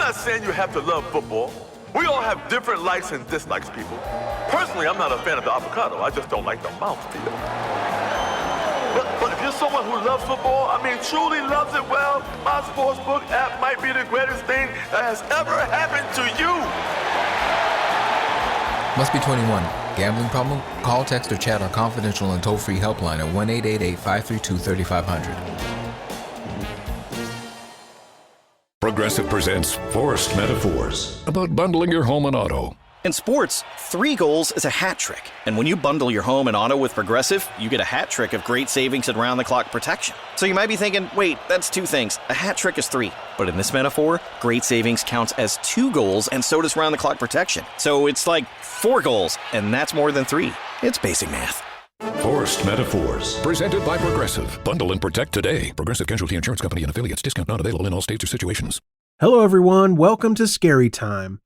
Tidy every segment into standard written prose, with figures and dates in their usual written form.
not saying you have to love football. We all have different likes and dislikes, people. Personally, I'm not a fan of the avocado. I just don't like the mouthfeel. But if you're someone who loves football, truly loves it, well, my sportsbook app might be the greatest thing that has ever happened to you. Must be 21. Gambling problem? Call, text, or chat our confidential and toll-free helpline at 1-888-532-3500. Progressive presents Forced Metaphors about bundling your home and auto. In sports, 3 goals is a hat trick. And when you bundle your home and auto with Progressive, you get a hat trick of great savings and round-the-clock protection. So you might be thinking, wait, that's 2 things. A hat trick is 3. But in this metaphor, great savings counts as 2 goals, and so does round-the-clock protection. So it's like 4 goals, and that's more than 3. It's basic math. Forced Metaphors. Presented by Progressive. Bundle and protect today. Progressive Casualty Insurance Company and Affiliates. Discount not available in all states or situations. Hello, everyone. Welcome to Scary Time.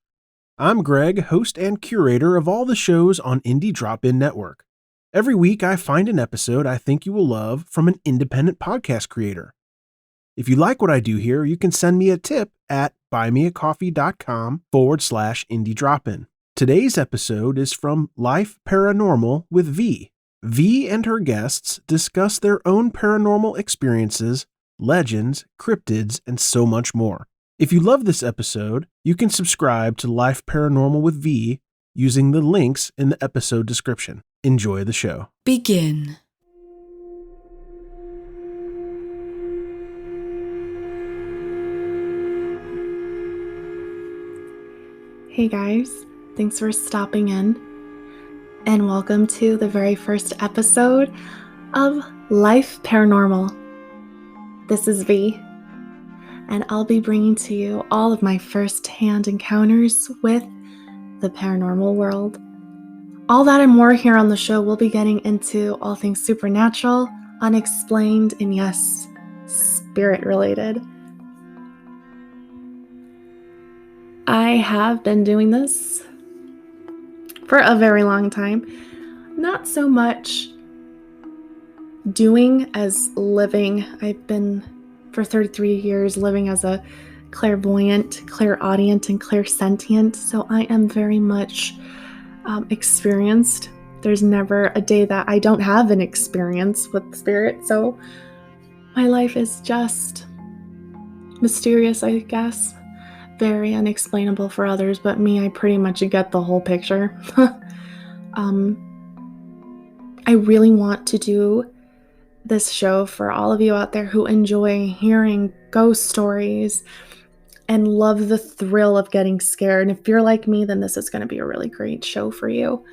I'm Greg, host and curator of all the shows on Indie Drop-In Network. Every week, I find an episode I think you will love from an independent podcast creator. If you like what I do here, you can send me a tip at buymeacoffee.com/Indie Drop-In. Today's episode is from Life Paranormal with V. V and her guests discuss their own paranormal experiences, legends, cryptids, and so much more. If you love this episode, you can subscribe to Life Paranormal with V using the links in the episode description. Enjoy the show. Begin. Hey guys, thanks for stopping in, and welcome to the very first episode of Life Paranormal. This is V, and I'll be bringing to you all of my first-hand encounters with the paranormal world. All that and more here on the show. We'll be getting into all things supernatural, unexplained, and yes, spirit-related. I have been doing this for a very long time. Not so much doing as living. I've been for 33 years living as a clairvoyant, clairaudient, and clairsentient, so I am very much experienced. There's never a day that I don't have an experience with spirit, so my life is just mysterious, I guess. Very unexplainable for others, but me, I pretty much get the whole picture. I really want to do this show for all of you out there who enjoy hearing ghost stories and love the thrill of getting scared. And if you're like me, then this is going to be a really great show for you.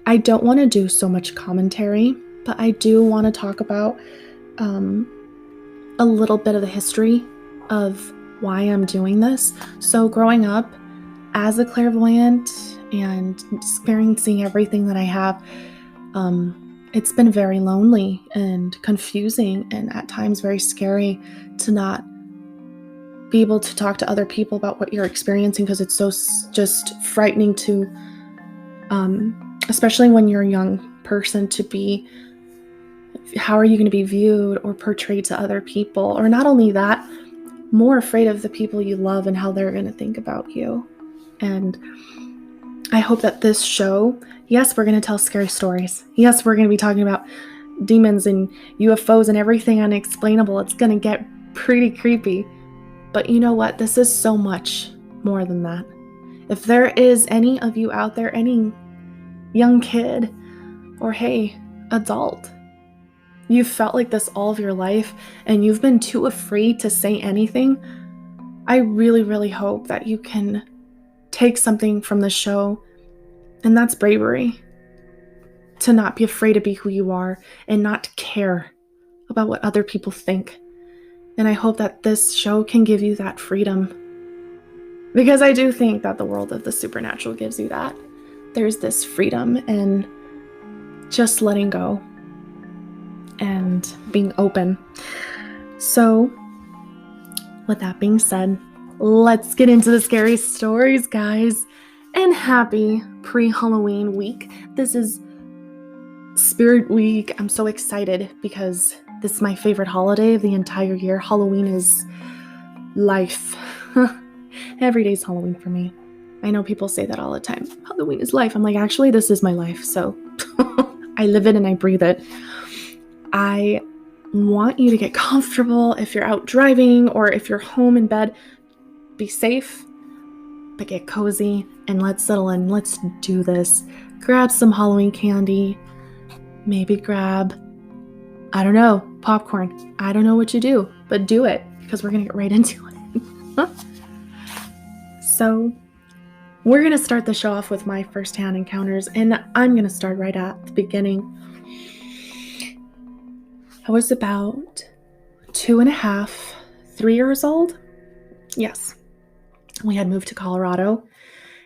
I don't want to do so much commentary, but I do want to talk about a little bit of the history of why I'm doing this. So growing up as a clairvoyant and experiencing everything that I have, it's been very lonely and confusing and at times very scary to not be able to talk to other people about what you're experiencing, because it's so just frightening to, especially when you're a young person, to be, how are you going to be viewed or portrayed to other people? Or not only that, more afraid of the people you love and how they're going to think about you. And I hope that this show, yes, we're going to tell scary stories. Yes, we're going to be talking about demons and UFOs and everything unexplainable. It's going to get pretty creepy. But you know what? This is so much more than that. If there is any of you out there, any young kid or hey, adult, you've felt like this all of your life and you've been too afraid to say anything, I really, really hope that you can take something from the show, and that's bravery. To not be afraid to be who you are and not care about what other people think. And I hope that this show can give you that freedom, because I do think that the world of the supernatural gives you that. There's this freedom and just letting go and being open. So with that being said, let's get into the scary stories, guys. And happy pre-Halloween week. This is Spirit Week. I'm so excited because this is my favorite holiday of the entire year. Halloween is life. Every day's Halloween for me. I know people say that all the time. Halloween is life. I'm like, actually, this is my life. So I live it and I breathe it. I want you to get comfortable. If you're out driving or if you're home in bed, be safe, but get cozy and let's settle in. Let's do this. Grab some Halloween candy. Maybe grab, I don't know, popcorn. I don't know what you do, but do it because we're going to get right into it. So we're going to start the show off with my firsthand encounters, and I'm going to start right at the beginning. I was about 2.5, 3 years old. Yes. We had moved to Colorado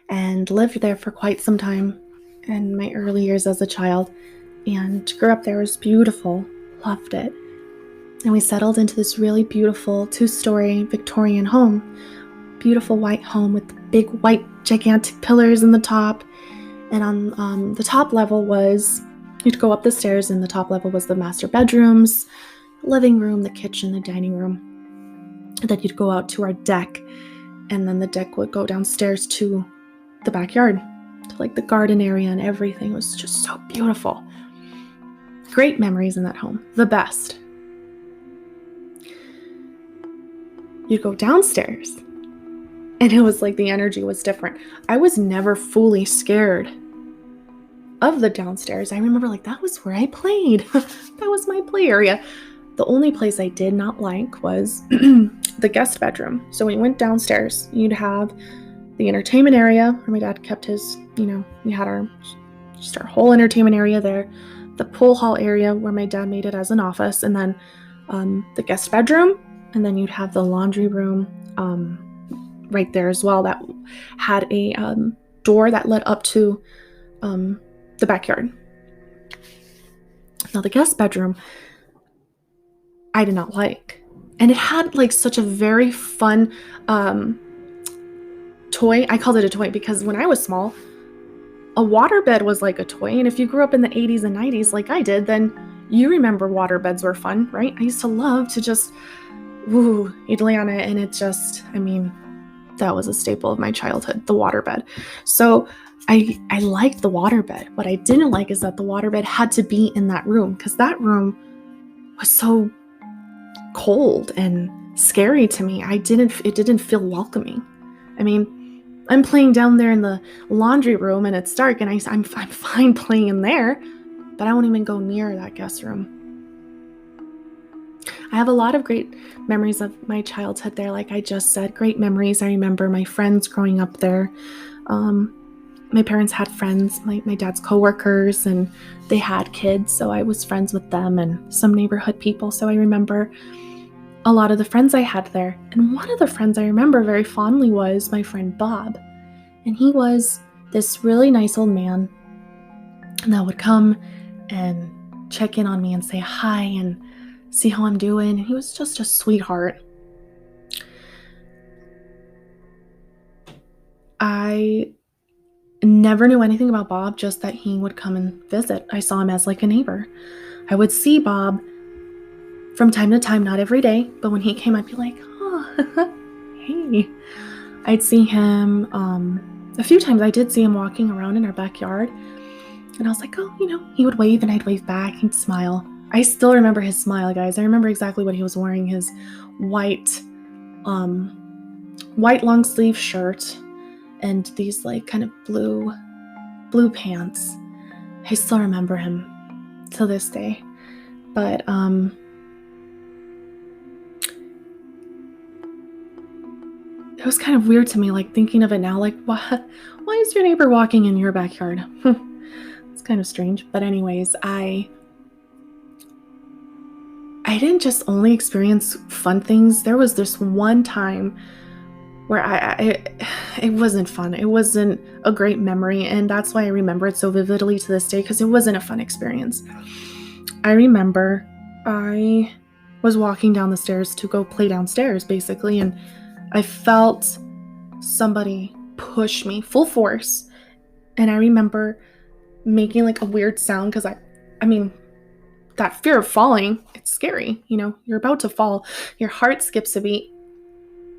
and lived there for quite some time in my early years as a child, and grew up there. It was beautiful. Loved it. And we settled into this really beautiful 2-story Victorian home. Beautiful white home with big white gigantic pillars in the top. And on the top level was, you'd go up the stairs, and the top level was the master bedrooms, living room, the kitchen, the dining room. And then you'd go out to our deck, and then the deck would go downstairs to the backyard, to like the garden area, and everything was just so beautiful. Great memories in that home. The best. You'd go downstairs, and it was like the energy was different. I was never fully scared of the downstairs. I remember like that was where I played. That was my play area. The only place I did not like was the guest bedroom. So when you went downstairs, you'd have the entertainment area where my dad kept his, we had our whole entertainment area there, the pool hall area where my dad made it as an office, and then the guest bedroom, and then you'd have the laundry room right there as well that had a door that led up to the backyard. Now the guest bedroom I did not like, and it had like such a very fun toy. I called it a toy because when I was small, a waterbed was like a toy, and if you grew up in the 80s and 90s like I did, then you remember waterbeds were fun, right? I used to love to just you'd lay on it, and it just, that was a staple of my childhood, the waterbed. So I liked the waterbed. What I didn't like is that the waterbed had to be in that room, because that room was so cold and scary to me. It didn't feel welcoming. I'm playing down there in the laundry room, and it's dark, and I'm fine playing in there, but I won't even go near that guest room. I have a lot of great memories of my childhood there. Like I just said, great memories. I remember my friends growing up there. My parents had friends, my dad's coworkers, and they had kids, so I was friends with them and some neighborhood people. So I remember a lot of the friends I had there. And one of the friends I remember very fondly was my friend Bob. And he was this really nice old man that would come and check in on me and say hi and see how I'm doing. And he was just a sweetheart. I never knew anything about Bob, just that he would come and visit. I saw him as like a neighbor. I would see Bob from time to time, not every day, but when he came, I'd be like, oh, hey. I'd see him a few times. I did see him walking around in our backyard, and I was like, oh, he would wave, and I'd wave back. He'd smile. I still remember his smile, guys. I remember exactly what he was wearing, his white long sleeve shirt and these like kind of blue pants. I still remember him to this day. But it was kind of weird to me, like thinking of it now, like why is your neighbor walking in your backyard? It's kind of strange. But anyways, I didn't just only experience fun things. There was this one time where it wasn't fun. It wasn't a great memory, and that's why I remember it so vividly to this day, because it wasn't a fun experience. I remember I was walking down the stairs to go play downstairs, basically, and I felt somebody push me full force, and I remember making like a weird sound, because that fear of falling, it's scary, you're about to fall, your heart skips a beat,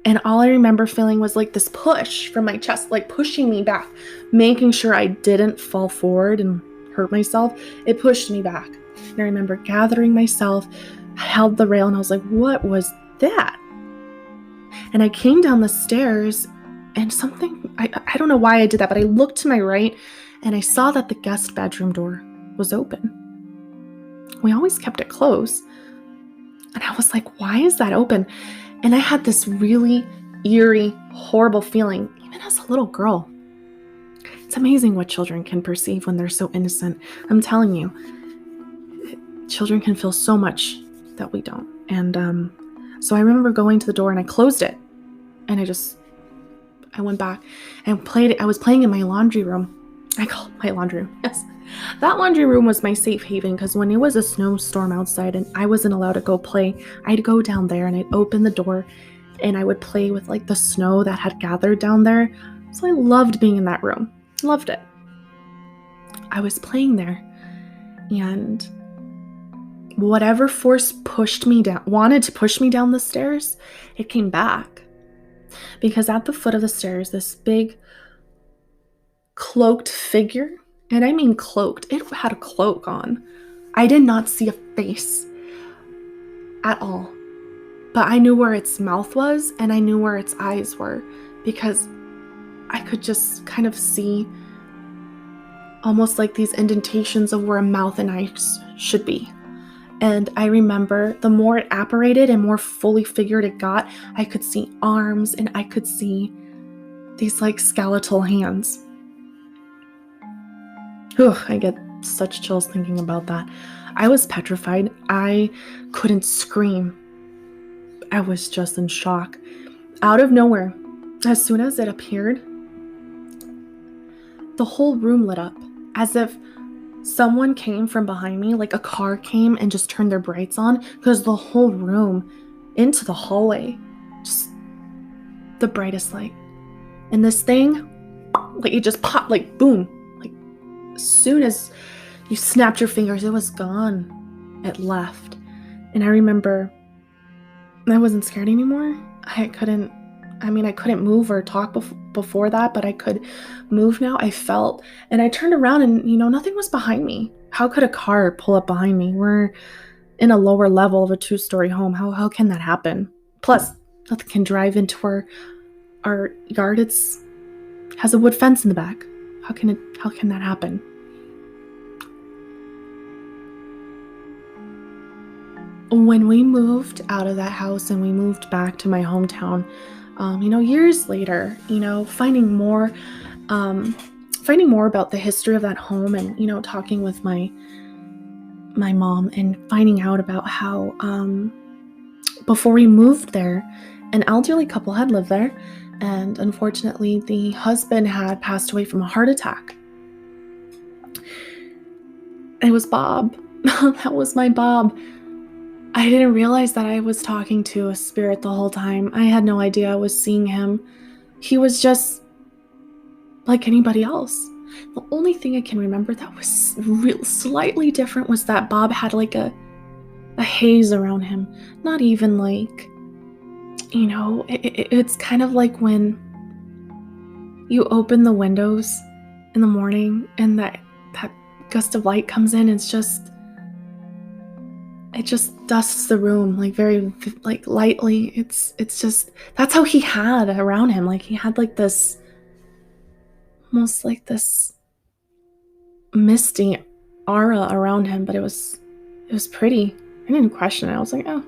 And all I remember feeling was like this push from my chest, like pushing me back, making sure I didn't fall forward and hurt myself. It pushed me back. And I remember gathering myself, I held the rail, and I was like, what was that? And I came down the stairs, and something, I don't know why I did that, but I looked to my right and I saw that the guest bedroom door was open. We always kept it closed. And I was like, why is that open? And I had this really eerie, horrible feeling, even as a little girl. It's amazing what children can perceive when they're so innocent. I'm telling you, children can feel so much that we don't. And so I remember going to the door and I closed it. And I went back and played it. I was playing in my laundry room. I call it my laundry room. Yes. That laundry room was my safe haven because when it was a snowstorm outside and I wasn't allowed to go play, I'd go down there and I'd open the door and I would play with like the snow that had gathered down there. So I loved being in that room. Loved it. I was playing there and whatever force wanted to push me down the stairs, it came back. Because at the foot of the stairs, this big cloaked figure, and I mean cloaked, it had a cloak on. I did not see a face at all. But I knew where its mouth was and I knew where its eyes were because I could just kind of see almost like these indentations of where a mouth and eyes should be. And I remember the more it apparated and more fully figured it got, I could see arms and I could see these like skeletal hands. I get such chills thinking about that. I was petrified. I couldn't scream. I was just in shock. Out of nowhere, as soon as it appeared, the whole room lit up as if someone came from behind me, like a car came and just turned their brights on, because the whole room into the hallway, just the brightest light. And this thing, like it just popped, like boom. Like as soon as you snapped your fingers, it was gone. It left. And I remember I wasn't scared anymore. I couldn't move or talk before that, but I could move now. I felt, and I turned around and, nothing was behind me. How could a car pull up behind me? We're in a lower level of a 2-story home. How can that happen? Plus, nothing can drive into our yard. Has a wood fence in the back. How can that happen? When we moved out of that house and we moved back to my hometown, years later, finding more about the history of that home and, talking with my mom and finding out about how, before we moved there, an elderly couple had lived there. And unfortunately, the husband had passed away from a heart attack. It was Bob. That was my Bob. I didn't realize that I was talking to a spirit the whole time. I had no idea I was seeing him. He was just like anybody else. The only thing I can remember that was slightly different was that Bob had like a haze around him. Not even like, it's kind of like when you open the windows in the morning and that gust of light comes in. It just dusts the room like very like lightly. It's just, that's how he had around him. Like he had like this, almost like this misty aura around him, but it was pretty. I didn't question it. I was like, oh.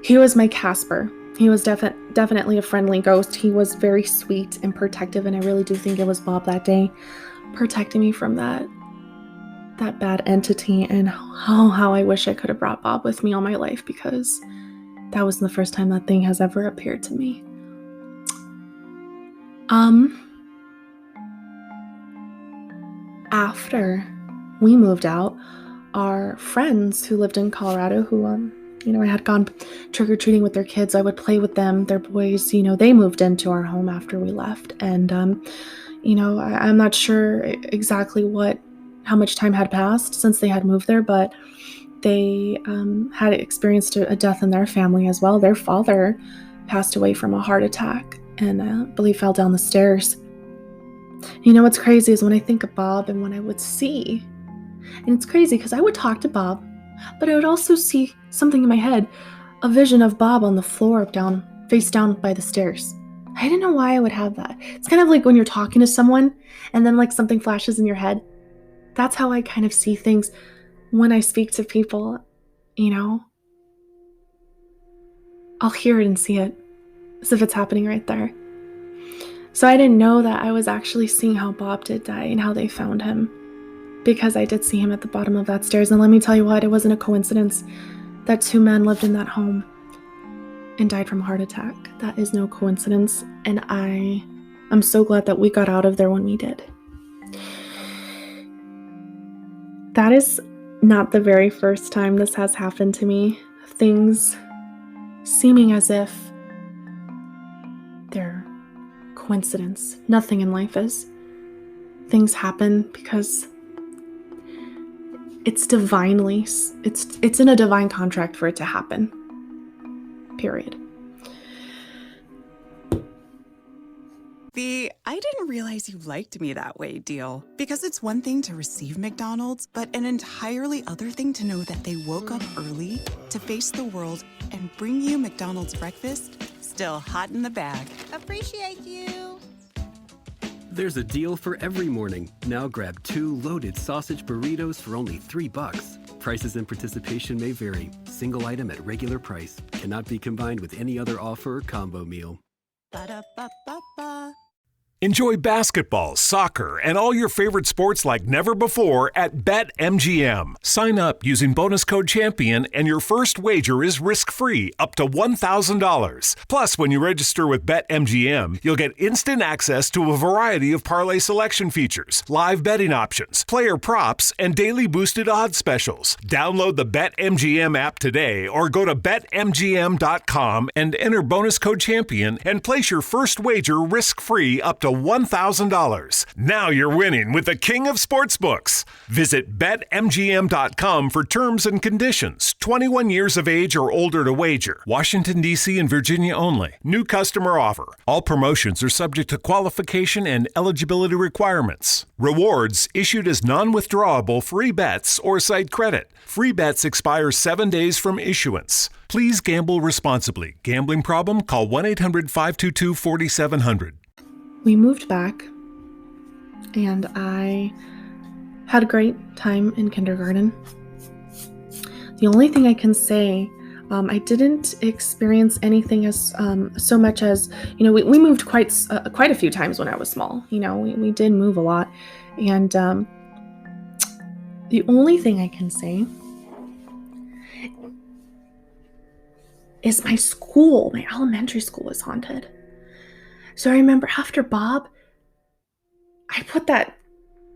He was my Casper. He was definitely a friendly ghost. He was very sweet and protective, and I really do think it was Bob that day protecting me from that bad entity. And how I wish I could have brought Bob with me all my life, because that was the first time that thing has ever appeared to me. After we moved out, our friends who lived in Colorado, who I had gone trick-or-treating with their kids, I would play with them, their boys, they moved into our home after we left. And I'm not sure exactly how much time had passed since they had moved there, but they had experienced a death in their family as well. Their father passed away from a heart attack and I believe fell down the stairs. You know what's crazy is when I think of Bob and when I would see, and it's crazy because I would talk to Bob, but I would also see something in my head, a vision of Bob on the floor face down by the stairs. I didn't know why I would have that. It's kind of like when you're talking to someone and then like something flashes in your head. That's how I kind of see things when I speak to people, you know. I'll hear it and see it as if it's happening right there. So I didn't know that I was actually seeing how Bob did die and how they found him, because I did see him at the bottom of that stairs. And let me tell you what, it wasn't a coincidence that 2 men lived in that home and died from a heart attack. That is no coincidence. And I'm so glad that we got out of there when we did. That is not the very first time this has happened to me. Things seeming as if they're coincidence. Nothing in life is. Things happen because it's in a divine contract for it to happen. Period. The I didn't realize you liked me that way deal. Because it's one thing to receive McDonald's, but an entirely other thing to know that they woke up early to face the world and bring you McDonald's breakfast still hot in the bag. Appreciate you. There's a deal for every morning. Now grab 2 loaded sausage burritos for only $3. Prices and participation may vary. Single item at regular price. Cannot be combined with any other offer or combo meal. Ba-da-ba-ba-ba. Enjoy basketball, soccer, and all your favorite sports like never before at BetMGM. Sign up using bonus code CHAMPION and your first wager is risk-free up to $1,000. Plus, when you register with BetMGM, you'll get instant access to a variety of parlay selection features, live betting options, player props, and daily boosted odds specials. Download the BetMGM app today or go to BetMGM.com and enter bonus code CHAMPION and place your first wager risk-free up to $1,000. Now you're winning with the king of sportsbooks. Visit BetMGM.com for terms and conditions. 21 years of age or older to wager. Washington, D.C. and Virginia only. New customer offer. All promotions are subject to qualification and eligibility requirements. Rewards issued as non-withdrawable free bets or site credit. Free bets expire 7 days from issuance. Please gamble responsibly. Gambling problem? Call 1-800-522-4700. We moved back, and I had a great time in kindergarten. The only thing I can say, I didn't experience anything as so much as, you know, we moved quite a few times when I was small. You know, we did move a lot, and the only thing I can say is my elementary school is haunted. So I remember after Bob, I put that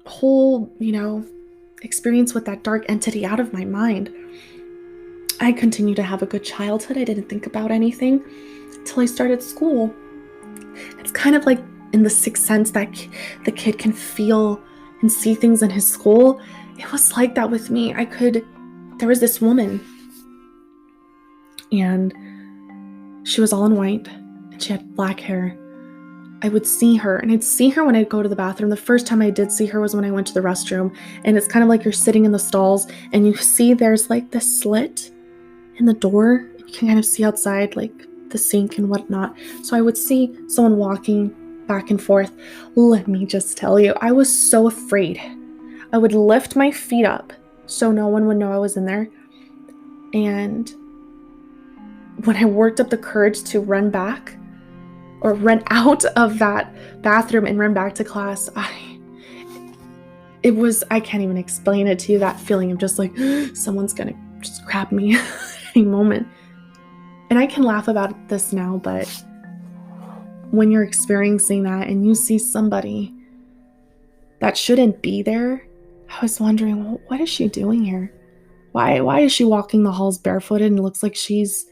whole, you know, experience with that dark entity out of my mind. I continued to have a good childhood. I didn't think about anything until I started school. It's kind of like in the sixth sense that the kid can feel and see things in his school. It was like that with me. There was this woman, and she was all in white, and she had black hair. I would see her, and I'd see her when I'd go to the bathroom. The first time I did see her was when I went to the restroom, and it's kind of like you're sitting in the stalls, and you see there's like this slit in the door. You can kind of see outside, like the sink and whatnot. So I would see someone walking back and forth. Let me just tell you, I was so afraid. I would lift my feet up so no one would know I was in there. And when I worked up the courage to run back, or run out of that bathroom and run back to class, I can't even explain it to you, that feeling of just like, someone's gonna just grab me at any moment. And I can laugh about this now, but when you're experiencing that and you see somebody that shouldn't be there, I was wondering, well, what is she doing here? Why is she walking the halls barefooted and looks like she's,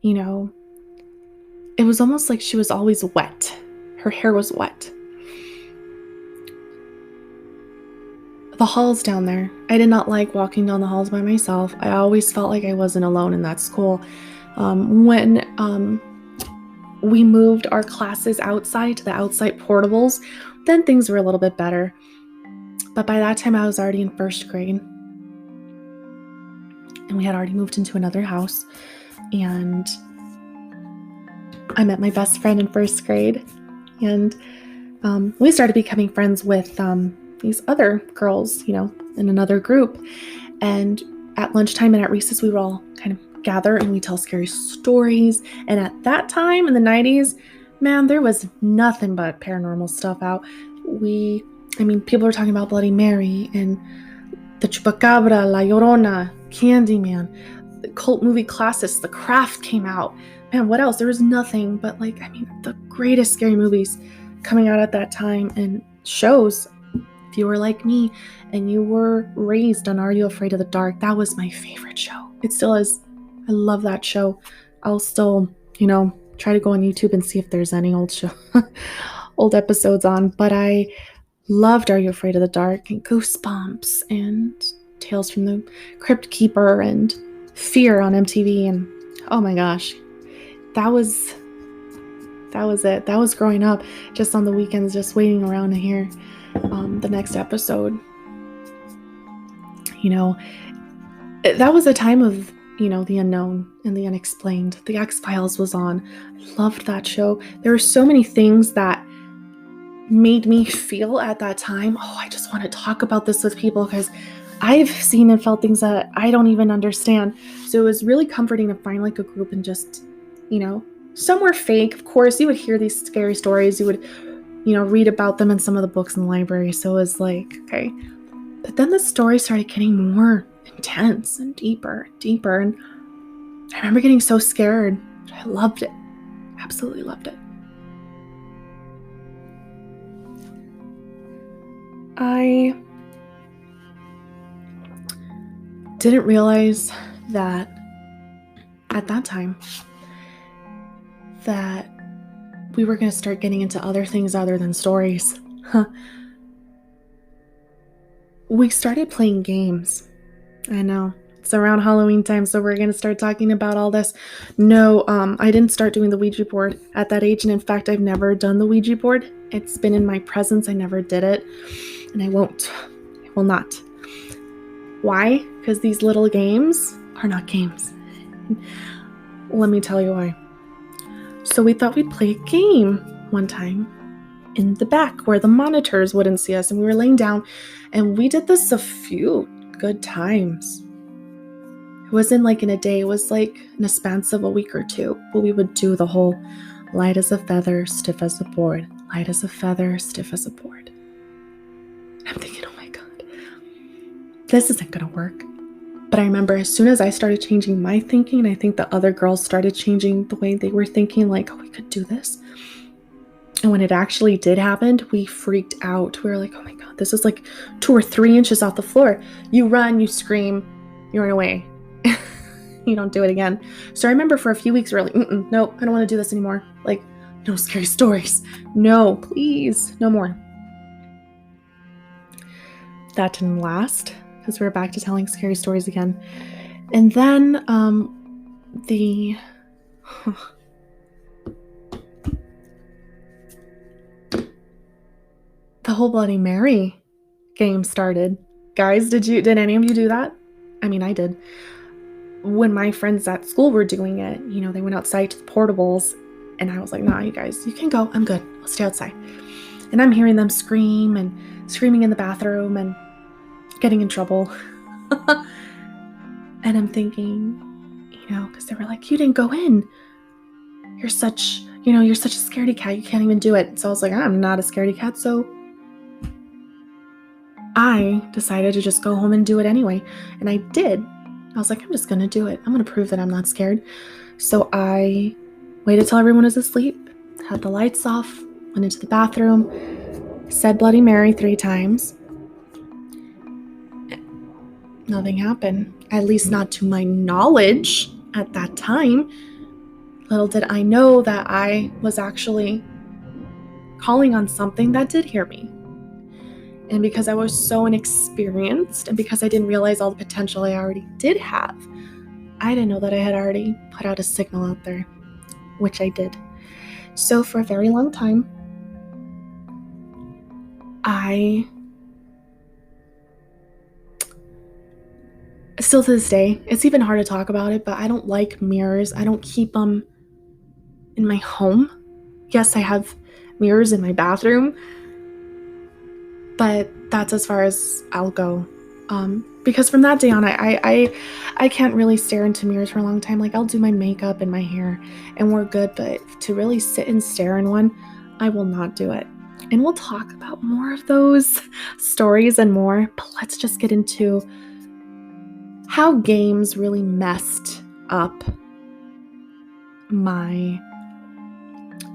you know, it was almost like she was always wet. Her hair was wet. The halls down there. I did not like walking down the halls by myself. I always felt like I wasn't alone in that school. When we moved our classes outside to the outside portables, then things were a little bit better. But by that time, I was already in first grade. And we had already moved into another house. And I met my best friend in first grade. And we started becoming friends with these other girls, in another group. And at lunchtime and at recess, we would all kind of gather and we tell scary stories. And at that time in the 90s, man, there was nothing but paranormal stuff out. People were talking about Bloody Mary and the Chupacabra, La Llorona, Candyman, the cult movie classics, The Craft came out. Man, what else? There was nothing but the greatest scary movies coming out at that time, and shows. If you were like me and you were raised on Are You Afraid of the Dark, that was my favorite show. It still is. I love that show. I'll still, try to go on YouTube and see if there's any old episodes on, but I loved Are You Afraid of the Dark and Goosebumps and Tales from the Crypt Keeper and Fear on MTV, and oh my gosh, that was it. That was growing up, just on the weekends, just waiting around to hear the next episode. That was a time of, the unknown and the unexplained. The X-Files was on. I loved that show. There were so many things that made me feel at that time, I just want to talk about this with people because I've seen and felt things that I don't even understand. So it was really comforting to find a group and just, some were fake. Of course, you would hear these scary stories. You would, read about them in some of the books in the library. So it was okay. But then the story started getting more intense and deeper. And I remember getting so scared. I loved it. Absolutely loved it. I didn't realize that at that time that we were going to start getting into other things other than stories. We started playing games. I know. It's around Halloween time, so we're going to start talking about all this. No, I didn't start doing the Ouija board at that age, and in fact, I've never done the Ouija board. It's been in my presence. I never did it, and I won't. I will not. Why? Because these little games are not games. Let me tell you why. So we thought we'd play a game one time in the back where the monitors wouldn't see us, and we were laying down, and we did this a few good times. It wasn't in a day, it was in a span of a week or two, but we would do the whole light as a feather, stiff as a board, light as a feather, stiff as a board. I'm thinking, oh my God, this isn't gonna work. But I remember as soon as I started changing my thinking, I think the other girls started changing the way they were thinking, we could do this. And when it actually did happen, we freaked out. We were oh my God, this is 2 or 3 inches off the floor. You run, you scream, you run away. You don't do it again. So I remember for a few weeks, we were nope, I don't want to do this anymore. No scary stories. No, please, no more. That didn't last, because we were back to telling scary stories again. And then the whole Bloody Mary game started. Guys, did any of you do that? I mean, I did. When my friends at school were doing it, they went outside to the portables, and I was nah, you guys, you can go. I'm good. I'll stay outside. And I'm hearing them screaming in the bathroom and getting in trouble. And I'm thinking, because they were you didn't go in. You're such a scaredy cat. You can't even do it. So I was I'm not a scaredy cat. So I decided to just go home and do it anyway. And I did. I was I'm just going to do it. I'm going to prove that I'm not scared. So I waited till everyone was asleep, had the lights off, went into the bathroom, said Bloody Mary 3 times. Nothing happened. At least not to my knowledge at that time. Little did I know that I was actually calling on something that did hear me. And because I was so inexperienced, and because I didn't realize all the potential I already did have, I didn't know that I had already put out a signal out there, which I did. So for a very long time, still to this day, it's even hard to talk about it, but I don't like mirrors. I don't keep them in my home. Yes, I have mirrors in my bathroom, but that's as far as I'll go. Because from that day on, I can't really stare into mirrors for a long time. Like, I'll do my makeup and my hair and we're good, but to really sit and stare in one, I will not do it. And we'll talk about more of those stories and more, but let's just get into how games really messed up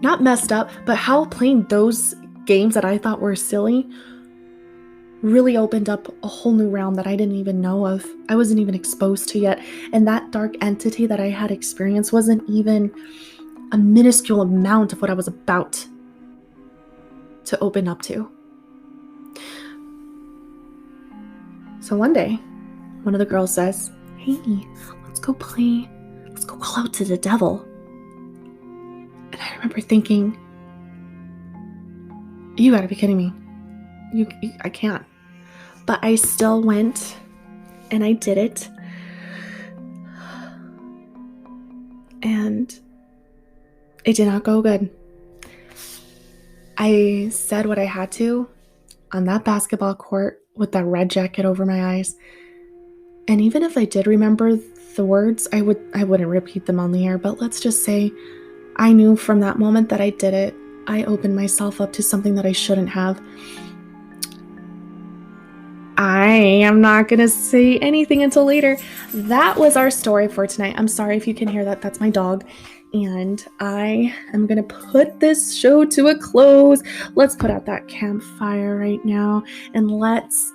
not messed up, but how playing those games that I thought were silly really opened up a whole new realm that I didn't even know of. I wasn't even exposed to yet. And that dark entity that I had experienced wasn't even a minuscule amount of what I was about to open up to. So one day, one of the girls says, "Hey, let's go call out to the devil." And I remember thinking, you gotta be kidding me. I can't. But I still went and I did it. And it did not go good. I said what I had to on that basketball court with that red jacket over my eyes. And even if I did remember the words, I wouldn't repeat them on the air. But let's just say I knew from that moment that I did it, I opened myself up to something that I shouldn't have. I am not going to say anything until later. That was our story for tonight. I'm sorry if you can hear that. That's my dog. And I am going to put this show to a close. Let's put out that campfire right now. And let's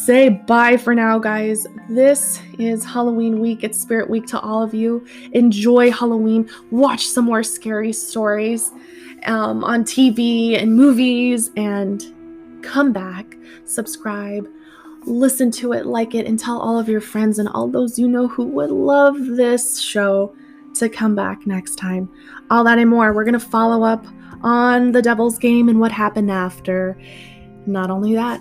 say bye for now, guys. This is Halloween week. It's Spirit Week to all of you. Enjoy Halloween. Watch some more scary stories on TV and movies. And come back, subscribe, listen to it, like it, and tell all of your friends and all those you know who would love this show to come back next time. All that and more. We're going to follow up on the Devil's Game and what happened after. Not only that,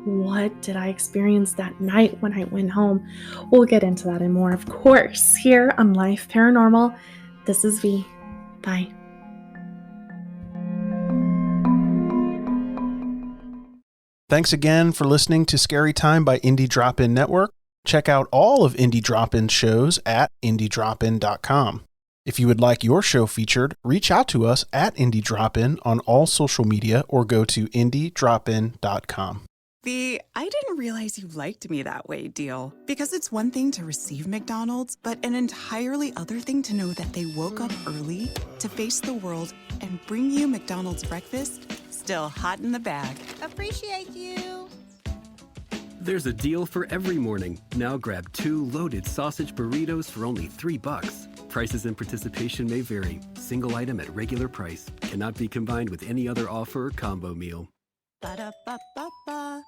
what did I experience that night when I went home? We'll get into that and more, of course, here on Life Paranormal. This is V. Bye. Thanks again for listening to Scary Time by Indie Drop-In Network. Check out all of Indie Drop-In shows at indiedropin.com. If you would like your show featured, reach out to us at Indie Drop-In on all social media or go to indiedropin.com. The "I didn't realize you liked me that way" deal. Because it's one thing to receive McDonald's, but an entirely other thing to know that they woke up early to face the world and bring you McDonald's breakfast still hot in the bag. Appreciate you. There's a deal for every morning. Now grab 2 loaded sausage burritos for only $3. Prices and participation may vary. Single item at regular price. Cannot be combined with any other offer or combo meal. Ba-da-ba-ba-ba.